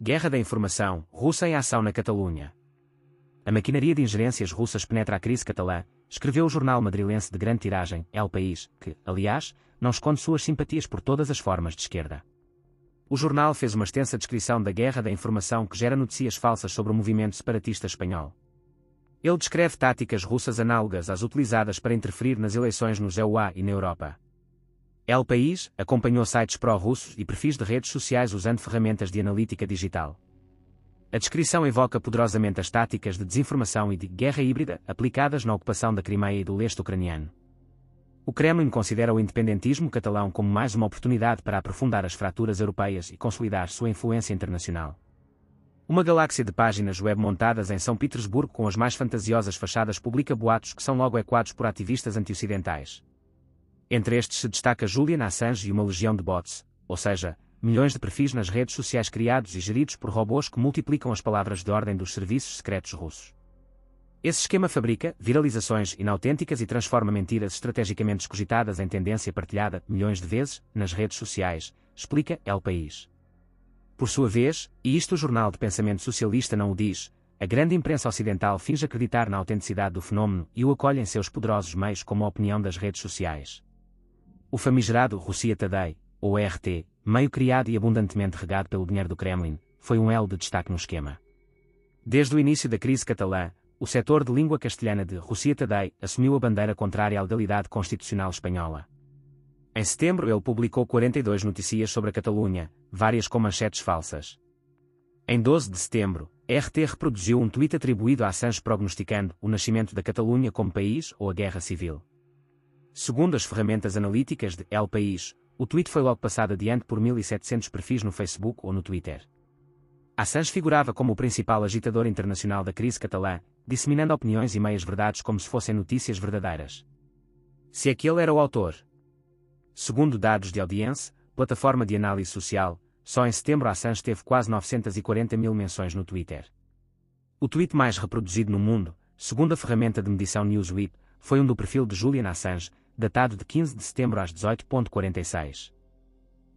Guerra da informação, russa em ação na Catalunha. A maquinaria de ingerências russas penetra a crise catalã, escreveu o jornal madrilense de grande tiragem, El País, que, aliás, não esconde suas simpatias por todas as formas de esquerda. O jornal fez uma extensa descrição da guerra da informação que gera notícias falsas sobre o movimento separatista espanhol. Ele descreve táticas russas análogas às utilizadas para interferir nas eleições nos EUA e na Europa. El País acompanhou sites pró-russos e perfis de redes sociais usando ferramentas de analítica digital. A descrição evoca poderosamente as táticas de desinformação e de guerra híbrida aplicadas na ocupação da Crimeia e do leste ucraniano. O Kremlin considera o independentismo catalão como mais uma oportunidade para aprofundar as fraturas europeias e consolidar sua influência internacional. Uma galáxia de páginas web montadas em São Petersburgo com as mais fantasiosas fachadas publica boatos que são logo ecoados por ativistas anti-ocidentais. Entre estes se destaca Julian Assange e uma legião de bots, ou seja, milhões de perfis nas redes sociais criados e geridos por robôs que multiplicam as palavras de ordem dos serviços secretos russos. Esse esquema fabrica viralizações inautênticas e transforma mentiras estrategicamente escogitadas em tendência partilhada milhões de vezes nas redes sociais, explica El País. Por sua vez, e isto o jornal de pensamento socialista não o diz, a grande imprensa ocidental finge acreditar na autenticidade do fenómeno e o acolhe em seus poderosos meios como a opinião das redes sociais. O famigerado Russia Today, ou RT, meio criado e abundantemente regado pelo dinheiro do Kremlin, foi um elo de destaque no esquema. Desde o início da crise catalã, o setor de língua castelhana de Russia Today assumiu a bandeira contrária à legalidade constitucional espanhola. Em setembro ele publicou 42 notícias sobre a Catalunha, várias com manchetes falsas. Em 12 de setembro, RT reproduziu um tweet atribuído a Assange prognosticando o nascimento da Catalunha como país ou a guerra civil. Segundo as ferramentas analíticas de El País, o tweet foi logo passado adiante por 1.700 perfis no Facebook ou no Twitter. Assange figurava como o principal agitador internacional da crise catalã, disseminando opiniões e meias-verdades como se fossem notícias verdadeiras. Se aquele era o autor. Segundo dados de Audience, plataforma de análise social, só em setembro Assange teve quase 940 mil menções no Twitter. O tweet mais reproduzido no mundo, segundo a ferramenta de medição Newsweek, foi um do perfil de Julian Assange, datado de 15 de setembro às 18h46.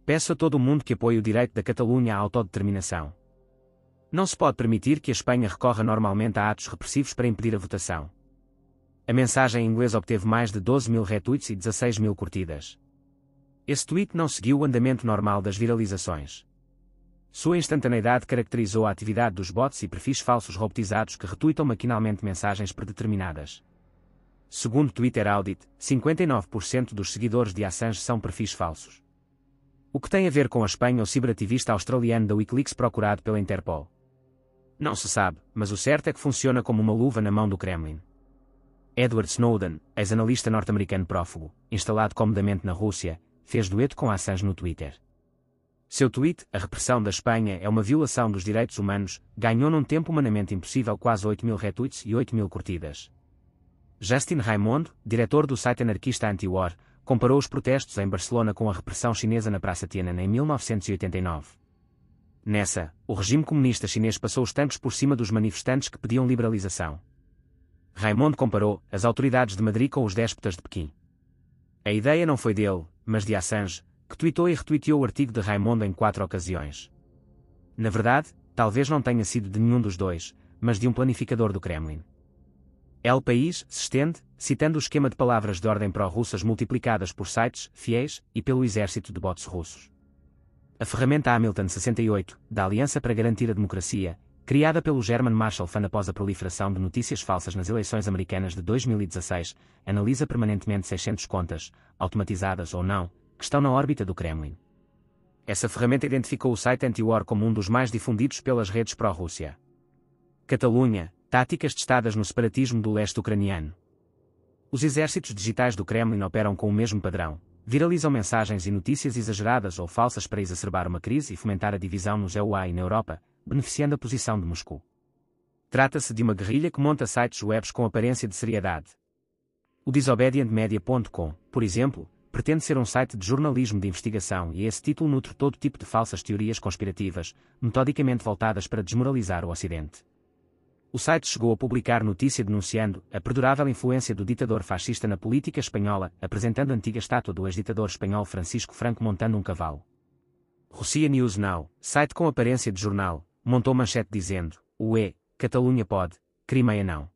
Peço a todo o mundo que apoie o direito da Catalunha à autodeterminação. Não se pode permitir que a Espanha recorra normalmente a atos repressivos para impedir a votação. A mensagem em inglês obteve mais de 12 mil retweets e 16 mil curtidas. Esse tweet não seguiu o andamento normal das viralizações. Sua instantaneidade caracterizou a atividade dos bots e perfis falsos robotizados que retweetam maquinalmente mensagens predeterminadas. Segundo Twitter Audit, 59% dos seguidores de Assange são perfis falsos. O que tem a ver com a Espanha o ciberativista australiano da Wikileaks procurado pela Interpol? Não se sabe, mas o certo é que funciona como uma luva na mão do Kremlin. Edward Snowden, ex-analista norte-americano prófugo, instalado comodamente na Rússia, fez dueto com Assange no Twitter. Seu tweet, a repressão da Espanha é uma violação dos direitos humanos, ganhou num tempo humanamente impossível quase 8 mil retweets e 8 mil curtidas. Justin Raimondo, diretor do site anarquista Anti-War, comparou os protestos em Barcelona com a repressão chinesa na Praça Tiananmen em 1989. Nessa, o regime comunista chinês passou os tanques por cima dos manifestantes que pediam liberalização. Raimondo comparou as autoridades de Madrid com os déspotas de Pequim. A ideia não foi dele, mas de Assange, que tweetou e retuiteou o artigo de Raimondo em 4 ocasiões. Na verdade, talvez não tenha sido de nenhum dos dois, mas de um planificador do Kremlin. El País se estende, citando o esquema de palavras de ordem pró-russas multiplicadas por sites fiéis e pelo exército de bots russos. A ferramenta Hamilton 68, da Aliança para Garantir a Democracia, criada pelo German Marshall Fund após a proliferação de notícias falsas nas eleições americanas de 2016, analisa permanentemente 600 contas, automatizadas ou não, que estão na órbita do Kremlin. Essa ferramenta identificou o site Anti-War como um dos mais difundidos pelas redes pró-Rússia. Catalunha, táticas testadas no separatismo do leste ucraniano. Os exércitos digitais do Kremlin operam com o mesmo padrão, viralizam mensagens e notícias exageradas ou falsas para exacerbar uma crise e fomentar a divisão nos EUA e na Europa, beneficiando a posição de Moscou. Trata-se de uma guerrilha que monta sites webs com aparência de seriedade. O Disobedientmedia.com, por exemplo, pretende ser um site de jornalismo de investigação e esse título nutre todo tipo de falsas teorias conspirativas, metodicamente voltadas para desmoralizar o Ocidente. O site chegou a publicar notícia denunciando a perdurável influência do ditador fascista na política espanhola, apresentando a antiga estátua do ex-ditador espanhol Francisco Franco montando um cavalo. Russia News Now, site com aparência de jornal, montou manchete dizendo: "Ué, Catalunha pode, Crimeia não."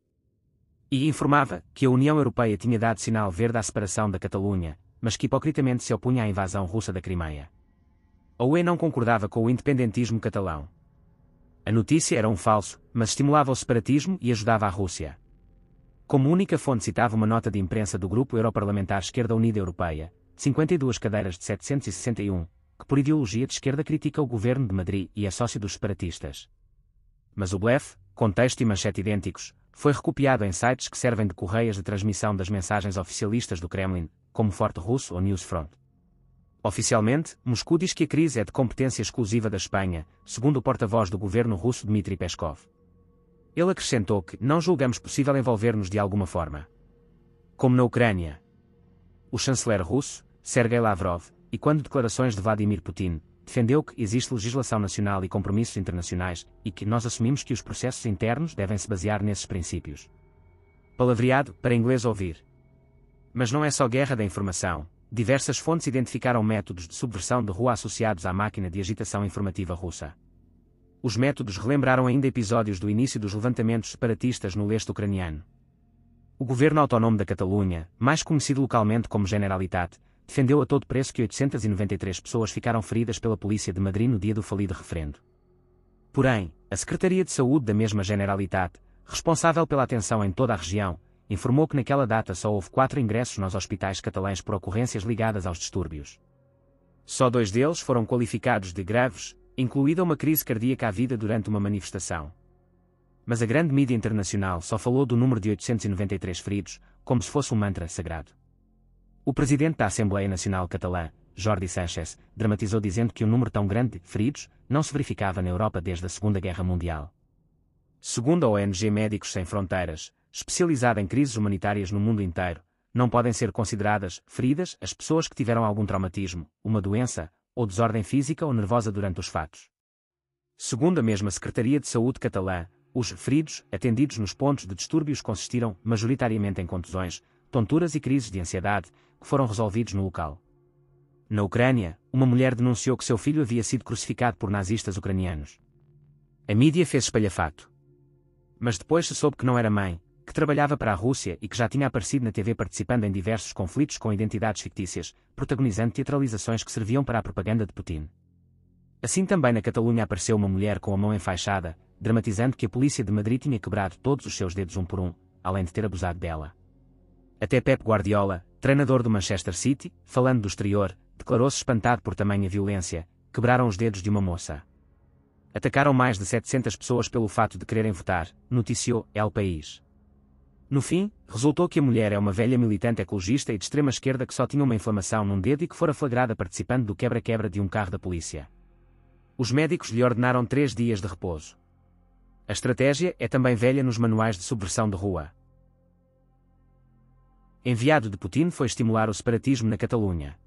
E informava que a União Europeia tinha dado sinal verde à separação da Catalunha, mas que hipocritamente se opunha à invasão russa da Crimeia. A UE não concordava com o independentismo catalão. A notícia era um falso, mas estimulava o separatismo e ajudava a Rússia. Como única fonte citava uma nota de imprensa do Grupo Europarlamentar Esquerda Unida Europeia, 52 cadeiras de 761, que por ideologia de esquerda critica o governo de Madrid e é sócio dos separatistas. Mas o blefe, contexto e manchete idênticos, foi recopiado em sites que servem de correias de transmissão das mensagens oficialistas do Kremlin, como Forte Russo ou Newsfront. Oficialmente, Moscou diz que a crise é de competência exclusiva da Espanha, segundo o porta-voz do governo russo Dmitry Peskov. Ele acrescentou que não julgamos possível envolver-nos de alguma forma. Como na Ucrânia. O chanceler russo, Sergei Lavrov, e quando declarações de Vladimir Putin, defendeu que existe legislação nacional e compromissos internacionais, e que nós assumimos que os processos internos devem se basear nesses princípios. Palavreado para inglês ouvir. Mas não é só guerra da informação. Diversas fontes identificaram métodos de subversão de rua associados à máquina de agitação informativa russa. Os métodos relembraram ainda episódios do início dos levantamentos separatistas no leste ucraniano. O governo autónomo da Catalunha, mais conhecido localmente como Generalitat, defendeu a todo preço que 893 pessoas ficaram feridas pela polícia de Madrid no dia do falido referendo. Porém, a Secretaria de Saúde da mesma Generalitat, responsável pela atenção em toda a região, informou que naquela data só houve 4 ingressos nos hospitais catalães por ocorrências ligadas aos distúrbios. Só 2 deles foram qualificados de graves, incluída uma crise cardíaca à vida durante uma manifestação. Mas a grande mídia internacional só falou do número de 893 feridos, como se fosse um mantra sagrado. O presidente da Assembleia Nacional Catalã, Jordi Sánchez, dramatizou dizendo que um número tão grande de feridos não se verificava na Europa desde a Segunda Guerra Mundial. Segundo a ONG Médicos Sem Fronteiras, especializada em crises humanitárias no mundo inteiro, não podem ser consideradas feridas as pessoas que tiveram algum traumatismo, uma doença, ou desordem física ou nervosa durante os fatos. Segundo a mesma Secretaria de Saúde catalã, os feridos, atendidos nos pontos de distúrbios consistiram majoritariamente em contusões, tonturas e crises de ansiedade, que foram resolvidos no local. Na Ucrânia, uma mulher denunciou que seu filho havia sido crucificado por nazistas ucranianos. A mídia fez espalhafato. Mas depois se soube que não era mãe, que trabalhava para a Rússia e que já tinha aparecido na TV participando em diversos conflitos com identidades fictícias, protagonizando teatralizações que serviam para a propaganda de Putin. Assim também na Catalunha apareceu uma mulher com a mão enfaixada, dramatizando que a polícia de Madrid tinha quebrado todos os seus dedos um por um, além de ter abusado dela. Até Pep Guardiola, treinador do Manchester City, falando do exterior, declarou-se espantado por tamanha violência. Quebraram os dedos de uma moça. Atacaram mais de 700 pessoas pelo fato de quererem votar, noticiou El País. No fim, resultou que a mulher é uma velha militante ecologista e de extrema esquerda que só tinha uma inflamação num dedo e que fora flagrada participando do quebra-quebra de um carro da polícia. Os médicos lhe ordenaram 3 dias de repouso. A estratégia é também velha nos manuais de subversão de rua. Enviado de Putin foi estimular o separatismo na Catalunha.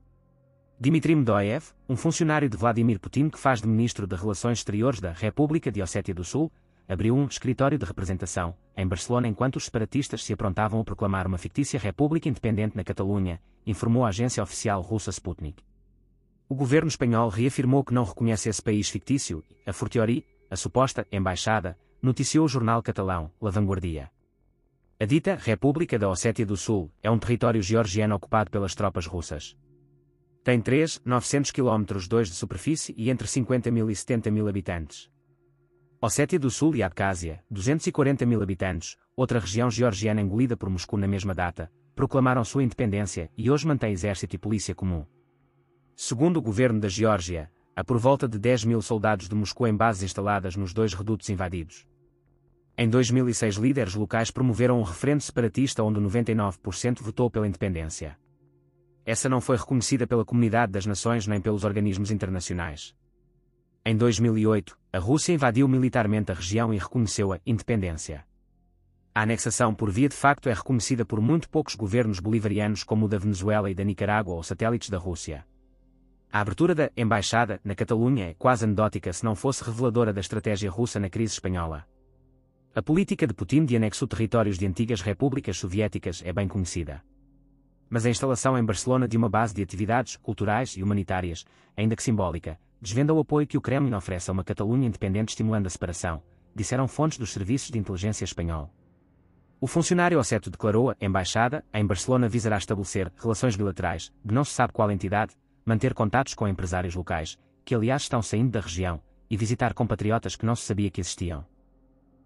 Dmitry Medvedev, um funcionário de Vladimir Putin que faz de ministro de Relações Exteriores da República de Ossétia do Sul, abriu um escritório de representação em Barcelona enquanto os separatistas se aprontavam a proclamar uma fictícia república independente na Catalunha, informou a agência oficial russa Sputnik. O governo espanhol reafirmou que não reconhece esse país fictício e, a fortiori, a suposta embaixada, noticiou o jornal catalão La Vanguardia. A dita República da Ossétia do Sul é um território georgiano ocupado pelas tropas russas. Tem 3.900 km 2 de superfície e entre 50.000 e 70.000 habitantes. Ossétia do Sul e Abcásia, 240.000 habitantes, outra região georgiana engolida por Moscou na mesma data, proclamaram sua independência e hoje mantém exército e polícia comum. Segundo o governo da Geórgia, há por volta de 10.000 soldados de Moscou em bases instaladas nos 2 redutos invadidos. Em 2006 líderes locais promoveram um referendo separatista onde 99% votou pela independência. Essa não foi reconhecida pela Comunidade das Nações nem pelos organismos internacionais. Em 2008, a Rússia invadiu militarmente a região e reconheceu a independência. A anexação por via de facto é reconhecida por muito poucos governos bolivarianos como o da Venezuela e da Nicarágua ou satélites da Rússia. A abertura da embaixada na Catalunha é quase anedótica se não fosse reveladora da estratégia russa na crise espanhola. A política de Putin de anexo territórios de antigas repúblicas soviéticas é bem conhecida. Mas a instalação em Barcelona de uma base de atividades culturais e humanitárias, ainda que simbólica, desvenda o apoio que o Kremlin oferece a uma Catalunha independente estimulando a separação, disseram fontes dos serviços de inteligência espanhol. O funcionário Oceto declarou: a embaixada, em Barcelona visará estabelecer relações bilaterais, de não se sabe qual entidade, manter contatos com empresários locais, que aliás estão saindo da região, e visitar compatriotas que não se sabia que existiam.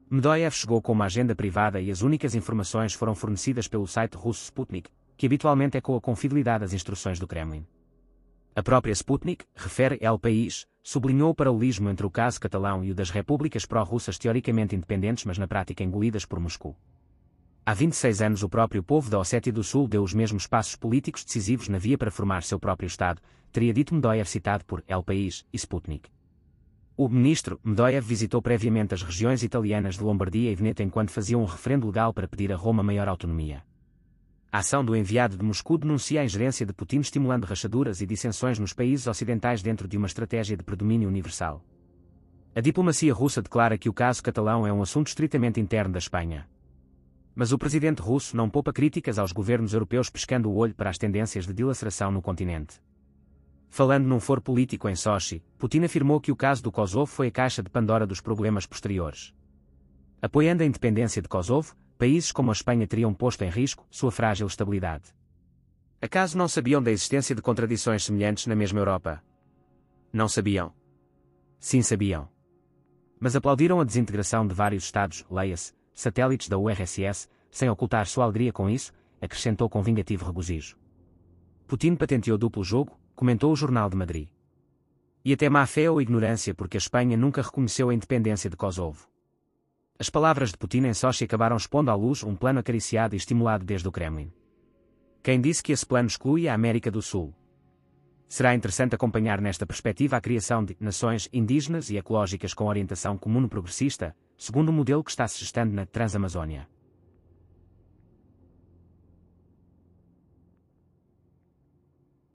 Medvedev chegou com uma agenda privada e as únicas informações foram fornecidas pelo site russo Sputnik, que habitualmente ecoa com fidelidade as instruções do Kremlin. A própria Sputnik, refere El País, sublinhou o paralelismo entre o caso catalão e o das repúblicas pró-russas teoricamente independentes mas na prática engolidas por Moscou. Há 26 anos o próprio povo da Ossétia do Sul deu os mesmos passos políticos decisivos na via para formar seu próprio Estado, teria dito Medvedev citado por El País e Sputnik. O ministro Medvedev visitou previamente as regiões italianas de Lombardia e Veneto enquanto fazia um referendo legal para pedir a Roma maior autonomia. A ação do enviado de Moscou denuncia a ingerência de Putin estimulando rachaduras e dissensões nos países ocidentais dentro de uma estratégia de predomínio universal. A diplomacia russa declara que o caso catalão é um assunto estritamente interno da Espanha. Mas o presidente russo não poupa críticas aos governos europeus pescando o olho para as tendências de dilaceração no continente. Falando num foro político em Sochi, Putin afirmou que o caso do Kosovo foi a caixa de Pandora dos problemas posteriores. Apoiando a independência de Kosovo, países como a Espanha teriam posto em risco sua frágil estabilidade. Acaso não sabiam da existência de contradições semelhantes na mesma Europa? Não sabiam? Sim, sabiam. Mas aplaudiram a desintegração de vários Estados, leia-se, satélites da URSS, sem ocultar sua alegria com isso, acrescentou com vingativo regozijo. Putin patenteou duplo jogo, comentou o Jornal de Madrid. E até má fé ou ignorância porque a Espanha nunca reconheceu a independência de Kosovo. As palavras de Putin em Sochi acabaram expondo à luz um plano acariciado e estimulado desde o Kremlin. Quem disse que esse plano exclui a América do Sul? Será interessante acompanhar nesta perspectiva a criação de nações indígenas e ecológicas com orientação comum progressista, segundo o modelo que está se gestando na Transamazônia.